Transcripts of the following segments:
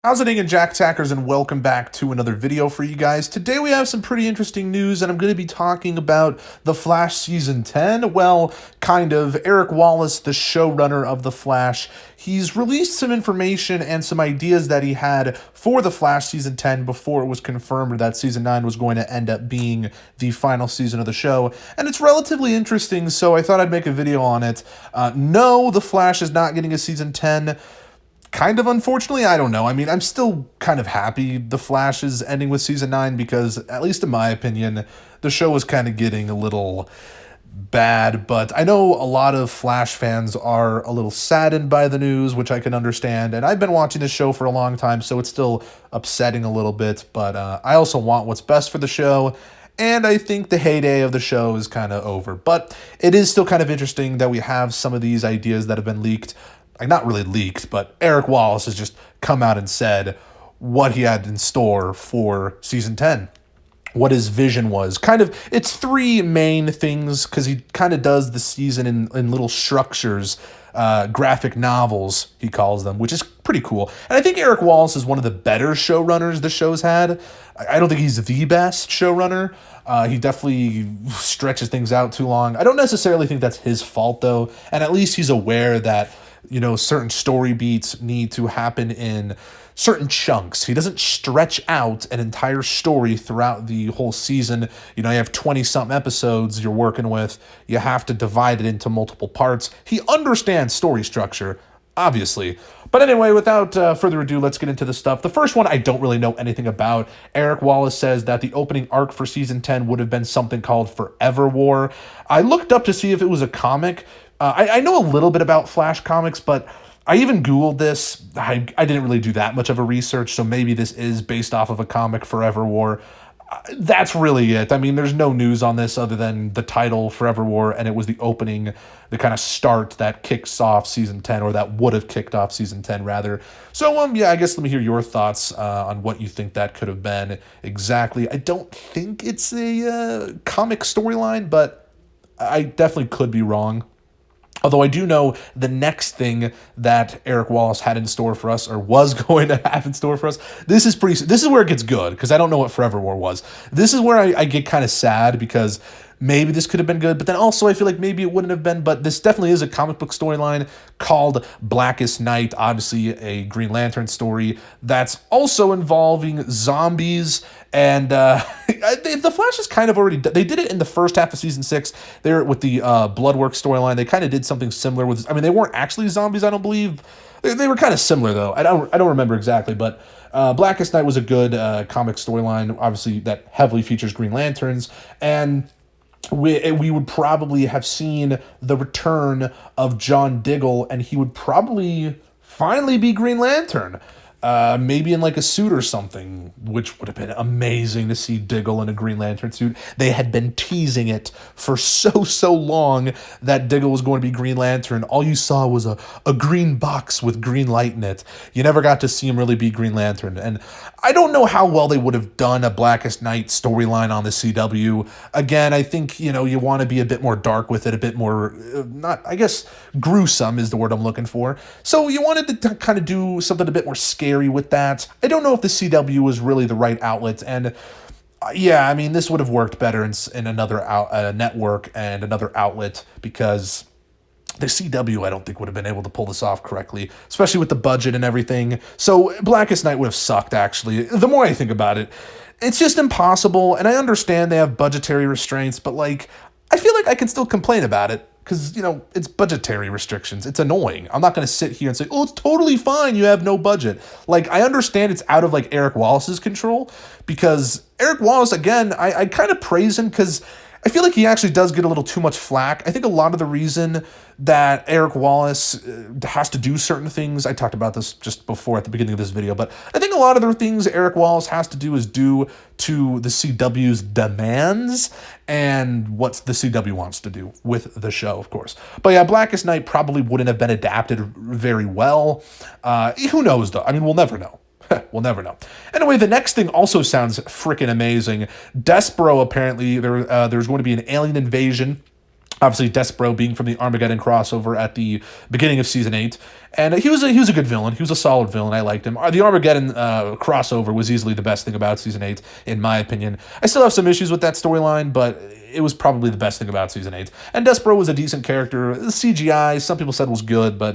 How's it going, Jack Tackers, and welcome back to another video for you guys. Today we have some pretty interesting news, and I'm going to be talking about The Flash Season 10. Well, kind of. Eric Wallace, the showrunner of The Flash, he's released some information and some ideas that he had for The Flash Season 10 before it was confirmed that Season 9 was going to end up being the final season of the show. And it's relatively interesting, so I thought I'd make a video on it. No, The Flash is not getting a Season 10. Kind of unfortunately, I don't know. I mean, I'm still kind of happy The Flash is ending with Season 9 because, at least in my opinion, the show is kind of getting a little bad. But I know a lot of Flash fans are a little saddened by the news, which I can understand. And I've been watching this show for a long time, so it's still upsetting a little bit. But I also want what's best for the show. And I think the heyday of the show is kind of over. But it is still kind of interesting that we have some of these ideas that have been leaked. Not really leaked, but Eric Wallace has just come out and said what he had in store for Season 10. What his vision was. It's three main things, because he kind of does the season in little structures, graphic novels, he calls them, which is pretty cool. And I think Eric Wallace is one of the better showrunners the show's had. I don't think he's the best showrunner. He definitely stretches things out too long. I don't necessarily think that's his fault, though, and at least he's aware that certain story beats need to happen in certain chunks. He doesn't stretch out an entire story throughout the whole season. You have 20-something episodes you're working with. You have to divide it into multiple parts. He understands story structure, obviously. But anyway, without further ado, let's get into the stuff. The first one I don't really know anything about. Eric Wallace says that the opening arc for Season 10 would have been something called Forever War. I looked up to see if it was a comic. I know a little bit about Flash comics, but I even Googled this. I didn't really do that much of a research, so maybe this is based off of a comic, Forever War. That's really it. I mean, there's no news on this other than the title, Forever War, and it was the opening, the kind of start that kicks off Season 10, or that would have kicked off Season 10, rather. So, yeah, I guess let me hear your thoughts on what you think that could have been exactly. I don't think it's a comic storyline, but I definitely could be wrong. Although I do know the next thing that Eric Wallace had in store for us, or was going to have in store for us, this is where it gets good, because I don't know what Forever War was. This is where I get kind of sad, because maybe this could have been good, but then also I feel like maybe it wouldn't have been. But this definitely is a comic book storyline called Blackest Night, obviously a Green Lantern story that's also involving zombies. And the Flash is kind of already, they did it in the first half of Season 6 there with the Bloodwork storyline. They kind of did something similar with, they weren't actually zombies, I don't believe. They were kind of similar, though. I don't remember exactly, but Blackest Night was a good comic storyline, obviously, that heavily features Green Lanterns. And we would probably have seen the return of John Diggle, and he would probably finally be Green Lantern. Maybe in like a suit or something, which would have been amazing to see Diggle in a Green Lantern suit. They had been teasing it for so long that Diggle was going to be Green Lantern. All you saw was a green box with green light in it. You never got to see him really be Green Lantern. And I don't know how well they would have done a Blackest Night storyline on the CW. Again, I think, you want to be a bit more dark with it, a bit more, gruesome is the word I'm looking for. So you wanted to kind of do something a bit more scary with that. I don't know if the CW was really the right outlet, and this would have worked better in another network and another outlet, because the CW, I don't think, would have been able to pull this off correctly, especially with the budget and everything. So Blackest Night would have sucked, actually. The more I think about it, it's just impossible, and I understand they have budgetary restraints, but I feel like I can still complain about it, because, it's budgetary restrictions. It's annoying. I'm not going to sit here and say, oh, it's totally fine, you have no budget. I understand it's out of, Eric Wallace's control, because Eric Wallace, again, I kind of praise him, because I feel like he actually does get a little too much flack. I think a lot of the reason that Eric Wallace has to do certain things, I talked about this just before at the beginning of this video, but I think a lot of the things Eric Wallace has to do is due to the CW's demands and what the CW wants to do with the show, of course. But yeah, Blackest Night probably wouldn't have been adapted very well. Who knows, though? We'll never know. We'll never know. Anyway, the next thing also sounds freaking amazing. Despero, apparently, there's going to be an alien invasion Obviously, Despero being from the Armageddon crossover at the beginning of Season 8. And he was a good villain. He was a solid villain. I liked him. The Armageddon crossover was easily the best thing about Season 8, in my opinion. I still have some issues with that storyline, but it was probably the best thing about Season 8. And Despero was a decent character. The CGI, some people said was good, but,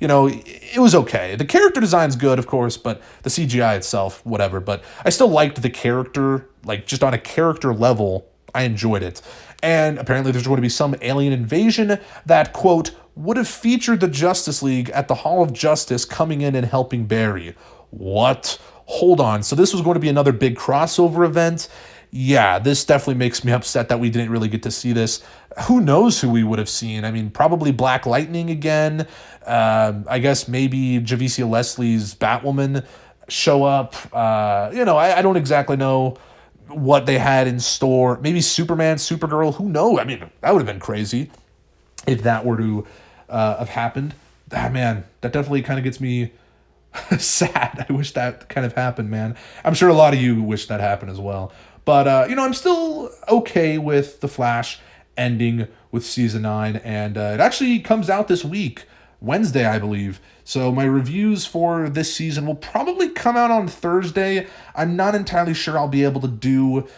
it was okay. The character design's good, of course, but the CGI itself, whatever. But I still liked the character, like, just on a character level, I enjoyed it. And apparently there's going to be some alien invasion that, quote, would have featured the Justice League at the Hall of Justice coming in and helping Barry. What? Hold on. So this was going to be another big crossover event? Yeah, this definitely makes me upset that we didn't really get to see this. Who knows who we would have seen? I mean, probably Black Lightning again. I guess maybe Javicia Leslie's Batwoman show up. I don't exactly know what they had in store. Maybe Superman, Supergirl, who knows? I mean, that would have been crazy if that were to have happened. Man, that definitely kind of gets me sad. I wish that kind of happened, man. I'm sure a lot of you wish that happened as well. But, I'm still okay with The Flash ending with Season 9, and it actually comes out this week, Wednesday, I believe. So my reviews for this season will probably come out on Thursday. I'm not entirely sure I'll be able to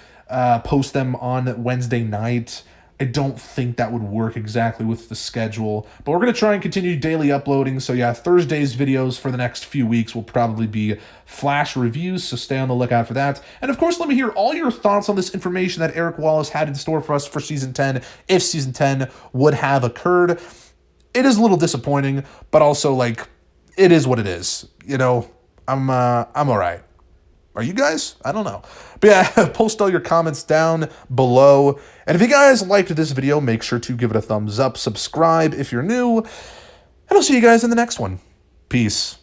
post them on Wednesday night. I don't think that would work exactly with the schedule, but we're going to try and continue daily uploading. So yeah, Thursday's videos for the next few weeks will probably be Flash reviews, so stay on the lookout for that. And of course, let me hear all your thoughts on this information that Eric Wallace had in store for us for Season 10, if Season 10 would have occurred. It is a little disappointing, but also, like, it is what it is. I'm all right. Are you guys? I don't know. But yeah, post all your comments down below. And if you guys liked this video, make sure to give it a thumbs up, subscribe if you're new, and I'll see you guys in the next one. Peace.